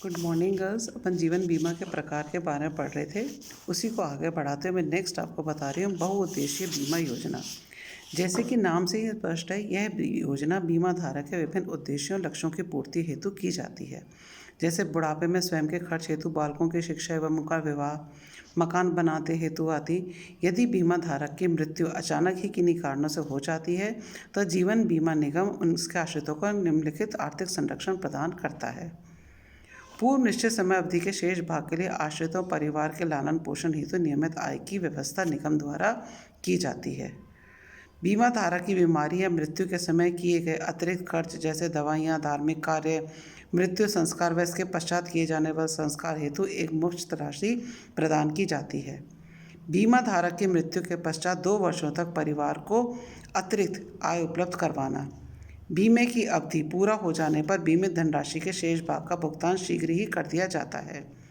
Good morning girls. अपन जीवन बीमा के प्रकार के बारे में पढ़ रहे थे, उसी को आगे बढ़ाते हुए मैं नेक्स्ट आपको बता रही हूँ बहुउद्देशीय बीमा योजना। जैसे कि नाम से ही स्पष्ट है, यह योजना बीमा धारक के विभिन्न उद्देश्यों और लक्ष्यों की पूर्ति हेतु की जाती है। जैसे बुढ़ापे में स्वयं के खर्च हेतु, बालकों की शिक्षा एवं उनका विवाह, मकान बनाते हेतु आदि। यदि बीमा धारक की मृत्यु अचानक ही किन्हीं कारणों से हो जाती है तो जीवन बीमा निगम उसके आश्रितों को निम्नलिखित आर्थिक संरक्षण प्रदान करता है। पूर्व निश्चित समय अवधि के शेष भाग के लिए आश्रितों परिवार के लालन पोषण हेतु नियमित आय की व्यवस्था निगम द्वारा की जाती है। बीमा धारक की बीमारी या मृत्यु के समय किए गए अतिरिक्त खर्च जैसे दवाइयाँ, धार्मिक कार्य, मृत्यु संस्कार व इसके पश्चात किए जाने वाले संस्कार हेतु एक मुफ्त राशि प्रदान की जाती है। बीमा धारक की मृत्यु के पश्चात 2 वर्षों तक परिवार को अतिरिक्त आय उपलब्ध करवाना। बीमे की अवधि पूरा हो जाने पर बीमित धनराशि के शेष भाग का भुगतान शीघ्र ही कर दिया जाता है।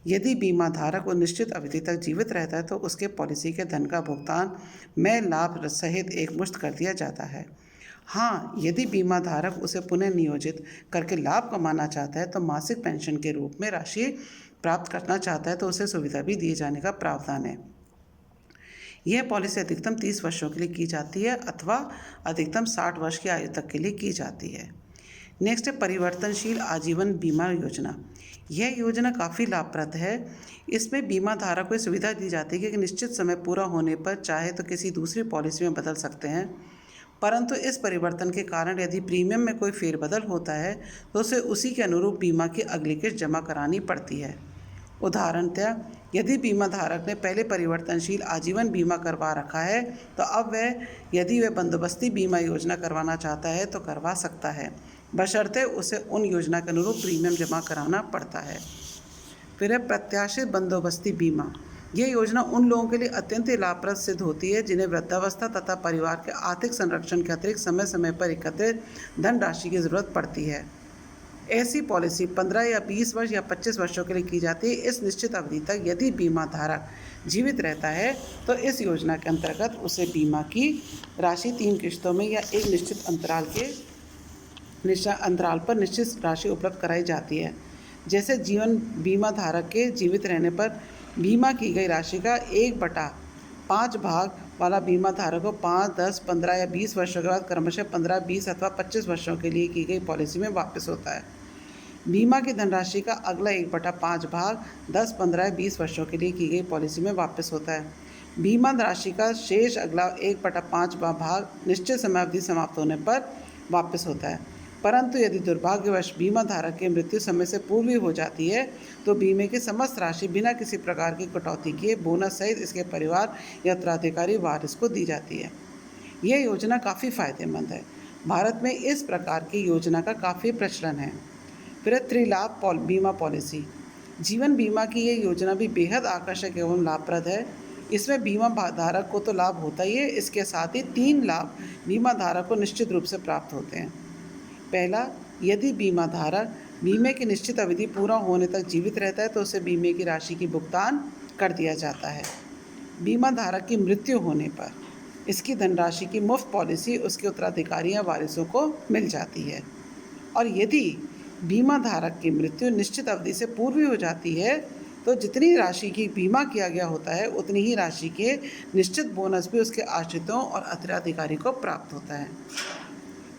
यदि बीमा धारक उस निश्चित अवधि तक जीवित रहता है तो उसके पॉलिसी के धन का भुगतान में लाभ सहित एकमुश्त कर दिया जाता है। हाँ, यदि बीमा धारक उसे पुनः नियोजित करके लाभ कमाना चाहता है तो मासिक पेंशन के रूप में राशि प्राप्त करना चाहता है तो उसे सुविधा भी दिए जाने का प्रावधान है। यह पॉलिसी अधिकतम 30 वर्षों के लिए की जाती है अथवा अधिकतम 60 वर्ष की आयु तक के लिए की जाती है। नेक्स्ट है परिवर्तनशील आजीवन बीमा योजना। यह योजना काफ़ी लाभप्रद है। इसमें बीमा धारक को सुविधा दी जाती है कि निश्चित समय पूरा होने पर चाहे तो किसी दूसरी पॉलिसी में बदल सकते हैं, परंतु इस परिवर्तन के कारण यदि प्रीमियम में कोई फेरबदल होता है तो उसे उसी के अनुरूप बीमा की अगली किस्त जमा करानी पड़ती है। उदाहरणतः यदि बीमा धारक ने पहले परिवर्तनशील आजीवन बीमा करवा रखा है तो अब यदि वह बंदोबस्ती बीमा योजना करवाना चाहता है तो करवा सकता है, बशर्ते उसे उन योजना के अनुरूप प्रीमियम जमा कराना पड़ता है। फिर है प्रत्याशित बंदोबस्ती बीमा। यह योजना उन लोगों के लिए अत्यंत लाभप्रद सिद्ध होती है जिन्हें वृद्धावस्था तथा परिवार के आर्थिक संरक्षण के अतिरिक्त समय समय पर एकत्रित धनराशि की जरूरत पड़ती है। ऐसी पॉलिसी 15 या 20 वर्ष या 25 वर्षों के लिए की जाती है। इस निश्चित अवधि तक यदि बीमा धारक जीवित रहता है तो इस योजना के अंतर्गत उसे बीमा की राशि 3 किश्तों में या एक निश्चित अंतराल पर निश्चित राशि उपलब्ध कराई जाती है। जैसे जीवन बीमा धारक के जीवित रहने पर बीमा की गई राशि का 1/5 भाग वाला बीमा धारक को 5, 10, 15 या 20 वर्षों के बाद क्रमशः 15, 20 अथवा 25 वर्षों के लिए की गई पॉलिसी में वापस होता है। बीमा की धनराशि का अगला 1/5 भाग 10, 15 या 20 वर्षों के लिए की गई पॉलिसी में वापस होता है। बीमा राशि का शेष अगला 1/5 भाग निश्चित समय अवधि समाप्त होने पर वापस होता है। परंतु यदि दुर्भाग्यवश बीमा धारक की मृत्यु समय से पूर्व ही हो जाती है तो बीमे की समस्त राशि बिना किसी प्रकार की कटौती किए बोनस सहित इसके परिवार या उत्तराधिकारी वारिस को दी जाती है। यह योजना काफ़ी फायदेमंद है। भारत में इस प्रकार की योजना का काफ़ी प्रचलन है। फिर त्रिलाभ बीमा पॉलिसी। जीवन बीमा की यह योजना भी बेहद आकर्षक एवं लाभप्रद है। इसमें बीमा धारक को तो लाभ होता ही है, इसके साथ ही 3 लाभ बीमा धारक को निश्चित रूप से प्राप्त होते हैं। पहला, यदि बीमा धारक बीमे की निश्चित अवधि पूरा होने तक जीवित रहता है तो उसे बीमे की राशि की भुगतान कर दिया जाता है। बीमा धारक की मृत्यु होने पर इसकी धनराशि की मुफ्त पॉलिसी उसके उत्तराधिकारी या वारिसों को मिल जाती है। और यदि बीमा धारक की मृत्यु निश्चित अवधि से पूर्व ही हो जाती है तो जितनी राशि की बीमा किया गया होता है उतनी ही राशि के निश्चित बोनस भी उसके आश्रितों और उत्तराधिकारी को प्राप्त होता है।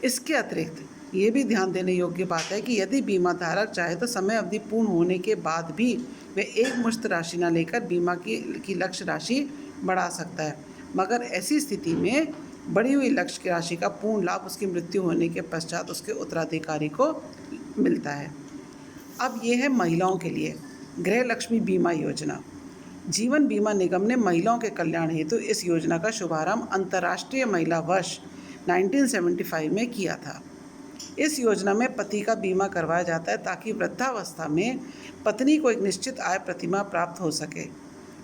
इसके अतिरिक्त ये भी ध्यान देने योग्य बात है कि यदि बीमा धारक चाहे तो समय अवधि पूर्ण होने के बाद भी वे एक मुश्त राशि न लेकर बीमा की लक्ष्य राशि बढ़ा सकता है, मगर ऐसी स्थिति में बढ़ी हुई लक्ष्य की राशि का पूर्ण लाभ उसकी मृत्यु होने के पश्चात उसके उत्तराधिकारी को मिलता है। अब ये है महिलाओं के लिए गृह लक्ष्मी बीमा योजना। जीवन बीमा निगम ने महिलाओं के कल्याण हेतु इस योजना का शुभारंभ अंतर्राष्ट्रीय महिला वर्ष 1975 में किया था। इस योजना में पति का बीमा करवाया जाता है ताकि वृद्धावस्था में पत्नी को एक निश्चित आय प्रतिमाह प्राप्त हो सके।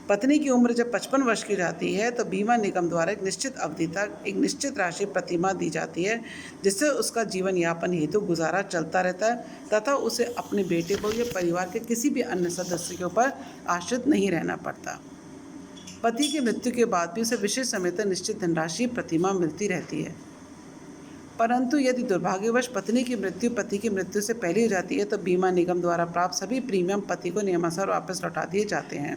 पत्नी की उम्र जब 55 वर्ष की जाती है तो बीमा निगम द्वारा एक निश्चित अवधि तक एक निश्चित राशि प्रतिमाह दी जाती है, जिससे उसका जीवन यापन हेतु गुजारा चलता रहता है तथा उसे अपने बेटे को या परिवार के किसी भी अन्य सदस्य के ऊपर आश्रित नहीं रहना पड़ता। पति की मृत्यु के बाद भी उसे विशेष समय तक निश्चित धनराशि प्रतिमाह मिलती रहती है। परंतु यदि दुर्भाग्यवश पत्नी की मृत्यु पति की मृत्यु से पहले हो जाती है तो बीमा निगम द्वारा प्राप्त सभी प्रीमियम पति को नियमानुसार वापस लौटा दिए जाते हैं।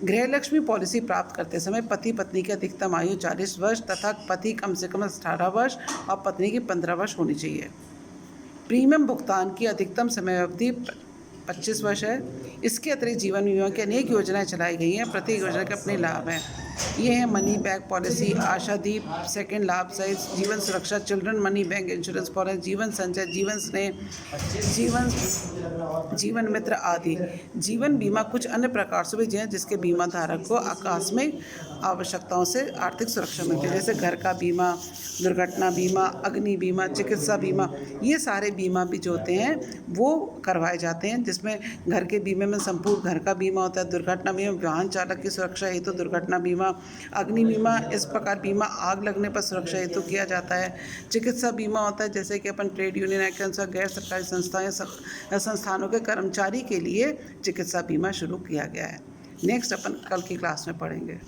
गृहलक्ष्मी पॉलिसी प्राप्त करते समय पति पत्नी की अधिकतम आयु 40 वर्ष तथा पति कम से कम 18 वर्ष और पत्नी की 15 वर्ष होनी चाहिए। प्रीमियम भुगतान की अधिकतम समय अवधि 25 वर्ष है। इसके अतिरिक्त जीवन बीमा की अनेक योजनाएं चलाई गई हैं। प्रत्येक योजना के अपने लाभ हैं। ये हैं money back policy, Ashadeep second लाभ सहित जीवन सुरक्षा, children money bank insurance policy, जीवन संचय, जीवन स्नेह, जीवन मित्र आदि। जीवन बीमा कुछ अन्य प्रकार से भी हैं जिसके बीमा धारक को आकस्मिक आवश्यकताओं से आर्थिक सुरक्षा मिलती है, जैसे घर का बीमा, दुर्घटना बीमा, अग्नि बीमा, चिकित्सा बीमा। ये सारे बीमा भी जो होते हैं वो करवाए जाते हैं, जिसमें घर के बीमे में संपूर्ण घर का बीमा होता है, दुर्घटना बीमा वाहन चालक की सुरक्षा हेतु दुर्घटना बीमा, अग्नि बीमा इस प्रकार बीमा आग लगने पर सुरक्षा हेतु किया जाता है। चिकित्सा बीमा होता है जैसे कि अपन ट्रेड यूनियन एक्ट के अनुसार गैर सरकारी संस्थाएं संस्थानों के कर्मचारी के लिए चिकित्सा बीमा शुरू किया गया है। नेक्स्ट अपन कल की क्लास में पढ़ेंगे।